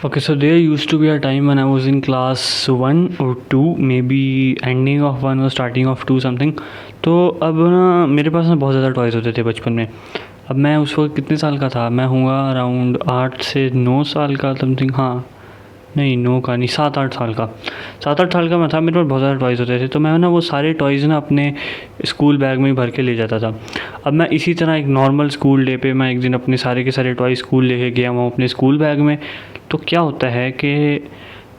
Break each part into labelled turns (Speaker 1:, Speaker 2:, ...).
Speaker 1: Okay, so there used to be a time when I was in class 1 or 2, maybe ending of 1 or starting of 2 something. तो अब ना मेरे पास ना बहुत ज़्यादा टॉयज़ होते थे बचपन में। अब मैं उस वक्त कितने साल का था, मैं हूँगा अराउंड 8 से 9 साल का समथिंग। हाँ नहीं, 9 का नहीं, 7-8 साल का, 7-8 साल का मैं था। मेरे पास बहुत ज़्यादा टॉयज़ होते थे, तो मैं ना वो सारे टॉयज़ ना अपने स्कूल बैग में ही भर के ले जाता था। अब मैं इसी तरह एक नॉर्मल स्कूल डे पे मैं एक दिन अपने सारे के सारे टॉयज़ स्कूल लेके गया हूँ अपने स्कूल बैग में। तो क्या होता है कि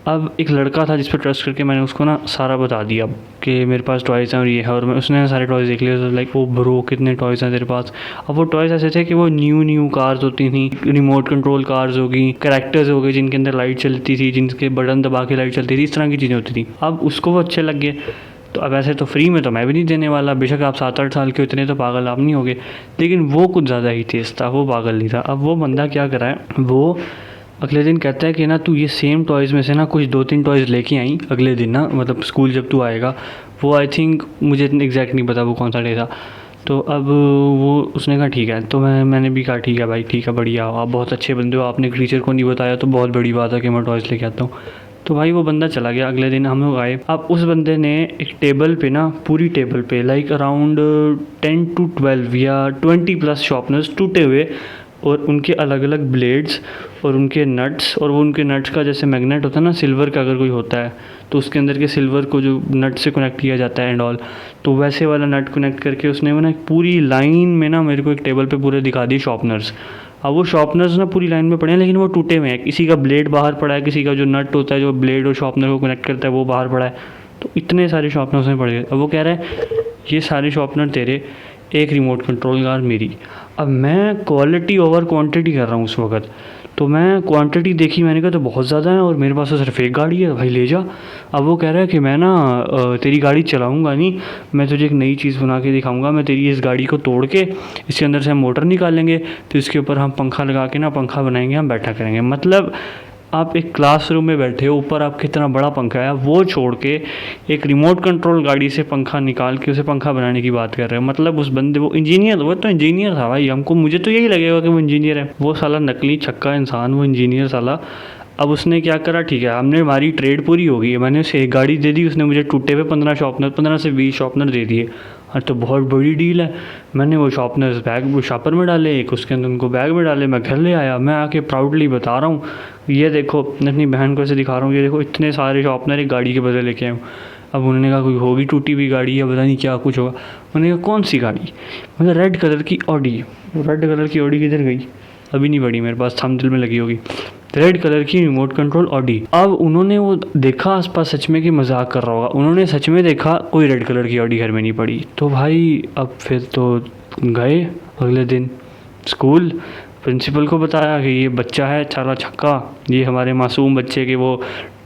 Speaker 1: अब एक लड़का था जिस पर ट्रस्ट करके मैंने उसको ना सारा बता दिया कि मेरे पास टॉयज़ हैं और ये है, और मैं उसने सारे टॉयज़ देख लिए। तो लाइक, ओ ब्रो कितने टॉयज़ हैं तेरे पास। अब वो टॉयज़ ऐसे थे कि वो न्यू कार्स होती थी, रिमोट कंट्रोल कार्स होगी, कैरेक्टर्स हो गए जिनके अंदर लाइट चलती थी, जिनके बटन दबा के लाइट चलती थी, इस तरह की चीज़ें होती थी। अब उसको वो अच्छे लग गए। तो अब ऐसे तो फ्री में तो मैं भी नहीं देने वाला, बेशक आप 7-8 साल के इतने तो पागल आप नहीं होगे, लेकिन वो कुछ ज़्यादा ही तेज़ था, वो पागल नहीं था। अब वो बंदा क्या करा है, वो अगले दिन कहता है कि ना तू ये सेम टॉयज़ में से ना कुछ 2-3 टॉयज़ लेके आई अगले दिन ना, मतलब स्कूल जब तू आएगा। वो आई थिंक, मुझे इतना एग्जैक्ट नहीं पता वो कौन सा डे था। तो अब वो उसने कहा ठीक है। तो मैंने भी कहा ठीक है भाई, ठीक है, बढ़िया, आप बहुत अच्छे बंदे हो, आपने टीचर को नहीं बताया तो बहुत बड़ी बात है कि मैं टॉयज़ लेके आता हूँ। तो भाई वो बंदा चला गया। अगले दिन हम लोग आए। अब उस बंदे ने एक टेबल पे ना, पूरी टेबल पे लाइक अराउंड 10 to 12 या 20+ शॉर्पनर्स टूटे हुए, और उनके अलग अलग ब्लेड्स और उनके नट्स, और वो उनके नट्स का जैसे मैग्नेट होता है ना सिल्वर का, अगर कोई होता है तो उसके अंदर के सिल्वर को जो नट से कनेक्ट किया जाता है एंड ऑल, तो वैसे वाला नट कनेक्ट करके उसने वो ना पूरी लाइन में ना मेरे को एक टेबल पे पूरे दिखा दिए शॉर्पनर्स। अब वो शॉर्पनर्स ना पूरी लाइन में पड़े हैं, लेकिन वो टूटे हुए हैं। किसी का ब्लेड बाहर पड़ा है, किसी का जो नट होता है जो ब्लेड और शॉर्पनर को कनेक्ट करता है वो बाहर पड़ा है। तो इतने सारे शॉर्पनर्स में पड़ गए। अब वो कह रहा है ये सारे शॉर्पनर तेरे, एक रिमोट कंट्रोल कार मेरी। अब मैं क्वालिटी ओवर क्वांटिटी कर रहा हूँ उस वक्त। तो मैं क्वांटिटी देखी, मैंने कहा तो बहुत ज़्यादा है और मेरे पास तो सिर्फ एक गाड़ी है, भाई ले जा। अब वो कह रहा है कि मैं ना तेरी गाड़ी चलाऊँगा नहीं, मैं तुझे एक नई चीज़ बना के दिखाऊँगा। मैं तेरी इस गाड़ी को तोड़ के इसके अंदर से हम मोटर निकालेंगे, तो इसके ऊपर हम पंखा लगा के ना पंखा बनाएंगे, हम बैठा करेंगे। मतलब आप एक क्लासरूम में बैठे हो, ऊपर आपके इतना बड़ा पंखा है, वो छोड़ के एक रिमोट कंट्रोल गाड़ी से पंखा निकाल के उसे पंखा बनाने की बात कर रहे हो। मतलब उस बंदे, वो इंजीनियर, वो तो इंजीनियर था भाई। हमको, मुझे तो यही लगेगा कि वो इंजीनियर है। वो साला नकली छक्का इंसान, वो इंजीनियर साला। अब उसने क्या करा, ठीक है, हमने हमारी ट्रेड पूरी हो गई है, मैंने उसे एक गाड़ी दे दी, उसने मुझे टूटे हुए 15 से 20 शॉर्पनर दे दिए। हाँ, तो बहुत बड़ी डील है। मैंने वो शॉर्पनर्स बैग शॉपर में डाले, एक उसके अंदर उनको बैग में डाले, मैं घर ले आया। मैं आके प्राउडली बता रहा हूँ, ये देखो, मैं अपनी बहन को ऐसे दिखा रहा हूँ, ये देखो इतने सारे शॉर्पनर एक गाड़ी के बदले लेके आया हूँ। अब उन्होंने कहा कोई होगी टूटी हुई गाड़ी या पता नहीं क्या कुछ होगा। मैंने कहा कौन सी गाड़ी? मतलब रेड कलर की ऑडी। रेड कलर की ऑडी किधर गई? अभी नहीं पड़ी मेरे पास, थंबनेल में लगी होगी, रेड कलर की रिमोट कंट्रोल ऑडी। अब उन्होंने वो देखा आसपास सच में कि मजाक कर रहा होगा, उन्होंने सच में देखा कोई रेड कलर की ऑडी घर में नहीं पड़ी। तो भाई अब फिर तो गए अगले दिन स्कूल, प्रिंसिपल को बताया कि ये बच्चा है चाला छक्का, ये हमारे मासूम बच्चे के वो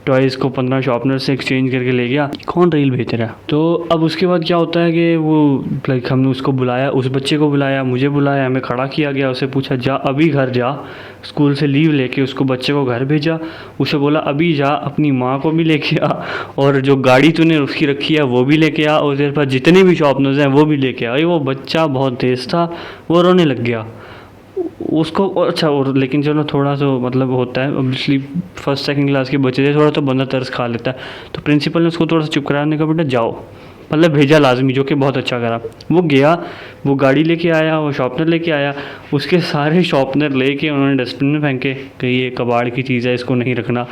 Speaker 1: टॉयज़ को 15 शॉर्पनर से एक्सचेंज करके ले गया, कौन रील भेज रहा है। तो अब उसके बाद क्या होता है कि वो लाइक हमने उसको बुलाया, उस बच्चे को बुलाया, मुझे बुलाया, हमें खड़ा किया गया, उसे पूछा जा अभी घर जा, स्कूल से लीव लेके उसको बच्चे को घर भेजा। उसे बोला अभी जा अपनी माँ को भी लेके आ, और जो गाड़ी तूने उसकी रखी है वो भी लेके आ, और तेरे पास जितने भी शॉर्पनर्स हैं वो भी लेके आ। वो बच्चा बहुत तेज़ था, वो रोने लग गया उसको। अच्छा, और लेकिन चलो थोड़ा सा मतलब होता है, ऑब्वियसली फर्स्ट सेकंड क्लास के बच्चे थे, थोड़ा तो बंदा तरस खा लेता है। तो प्रिंसिपल ने उसको थोड़ा सा चुप कराने का, बेटा जाओ, मतलब भेजा लाजमी, जो कि बहुत अच्छा करा। वो गया, वो गाड़ी लेके आया, वो शॉर्पनर लेके आया, उसके सारे शॉर्पनर लेके उन्होंने डस्टबिन में फेंके कि ये कबाड़ की चीज़ है, इसको नहीं रखना।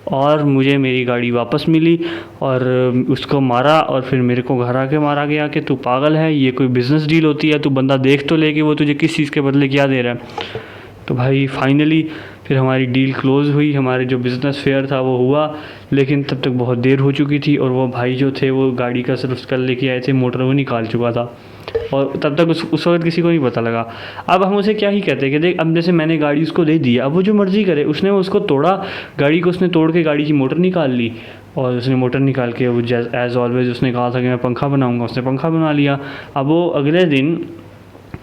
Speaker 1: और मुझे मेरी गाड़ी वापस मिली, और उसको मारा, और फिर मेरे को घर आके मारा गया कि तू पागल है, ये कोई बिज़नेस डील होती है, तू बंदा देख तो ले कि वो तुझे किस चीज़ के बदले क्या दे रहा है। तो भाई फाइनली फिर हमारी डील क्लोज़ हुई, हमारे जो बिज़नेस फेयर था वो हुआ, लेकिन तब तक बहुत देर हो चुकी थी, और वो भाई जो थे वो गाड़ी का सिर्फ कल लेके आए थे, मोटर वो निकाल चुका था, और तब तक उस वक्त किसी को नहीं पता लगा। अब हम उसे क्या ही कहते हैं कि देख, अब जैसे मैंने गाड़ी उसको दे दी, अब वो जो मर्ज़ी करे, उसने उसको तोड़ा, गाड़ी को उसने तोड़ के गाड़ी की मोटर निकाल ली, और उसने मोटर निकाल के वो एज़ ऑलवेज उसने कहा था कि मैं पंखा बनाऊँगा, उसने पंखा बना लिया। अब वो अगले दिन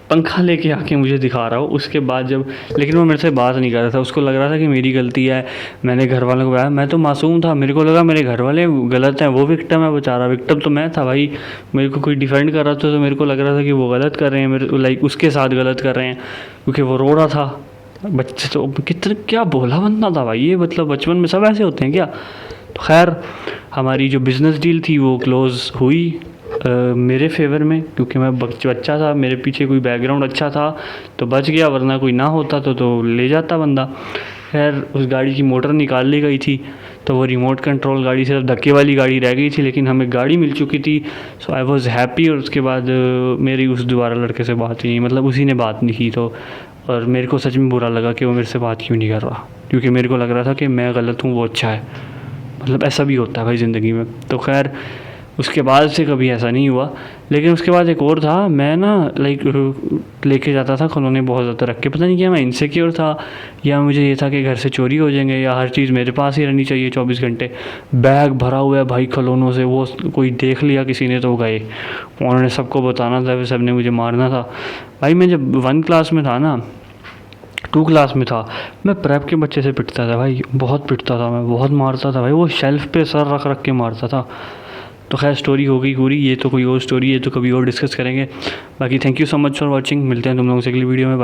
Speaker 1: पंखा लेके आके मुझे दिखा रहा हो, उसके बाद जब, लेकिन वो मेरे से बात नहीं कर रहा था, उसको लग रहा था कि मेरी गलती है, मैंने घर वालों को बताया। मैं तो मासूम था, मेरे को लगा मेरे घर वाले गलत हैं, वो विक्टिम है बेचारा, विक्टिम तो मैं था भाई। मेरे को कोई डिफेंड कर रहा था तो मेरे को लग रहा था कि वो गलत कर रहे हैं, मेरे लाइक उसके साथ गलत कर रहे हैं, क्योंकि वो रो रहा था। बच्चे तो कितने क्या बोला बनता था भाई ये, मतलब बचपन में सब ऐसे होते हैं क्या। तो खैर हमारी जो बिज़नेस डील थी वो क्लोज़ हुई मेरे फेवर में, क्योंकि मैं बच्चा था, मेरे पीछे कोई बैकग्राउंड अच्छा था तो बच गया, वरना कोई ना होता तो ले जाता बंदा। खैर उस गाड़ी की मोटर निकाल ली गई थी, तो वो रिमोट कंट्रोल गाड़ी सिर्फ धक्के वाली गाड़ी रह गई थी, लेकिन हमें गाड़ी मिल चुकी थी। सो आई वॉज़ हैप्पी। और उसके बाद मेरी उस दोबारा लड़के से बात ही नहीं, मतलब उसी ने बात नहीं की। तो और मेरे को सच में बुरा लगा कि वो मेरे से बात क्यों नहीं कर रहा, क्योंकि मेरे को लग रहा था कि मैं गलत हूँ वो अच्छा है। मतलब ऐसा भी होता है भाई ज़िंदगी में। तो खैर उसके बाद से कभी ऐसा नहीं हुआ। लेकिन उसके बाद एक और था, मैं ना लेके जाता था खिलौने बहुत ज़्यादा रख के, पता नहीं क्या मैं इनसिक्योर था या मुझे ये था कि घर से चोरी हो जाएंगे या हर चीज़ मेरे पास ही रहनी चाहिए 24 घंटे। बैग भरा हुआ है भाई खिलौनों से, वो कोई देख लिया किसी ने तो गए, उन्होंने सबको बताना था, फिर सब ने मुझे मारना था। भाई मैं जब 1 क्लास में था ना, 2 क्लास में था, मैं प्रेप के बच्चे से पिटता था भाई, बहुत पिटता था मैं, बहुत मारता था भाई, वो शेल्फ पे सर रख रख के मारता था। तो खैर स्टोरी हो गई पूरी, ये तो कोई और स्टोरी है, तो कभी और डिस्कस करेंगे। बाकी thank you so much for watching, मिलते हैं तुम लोगों से अगली वीडियो में।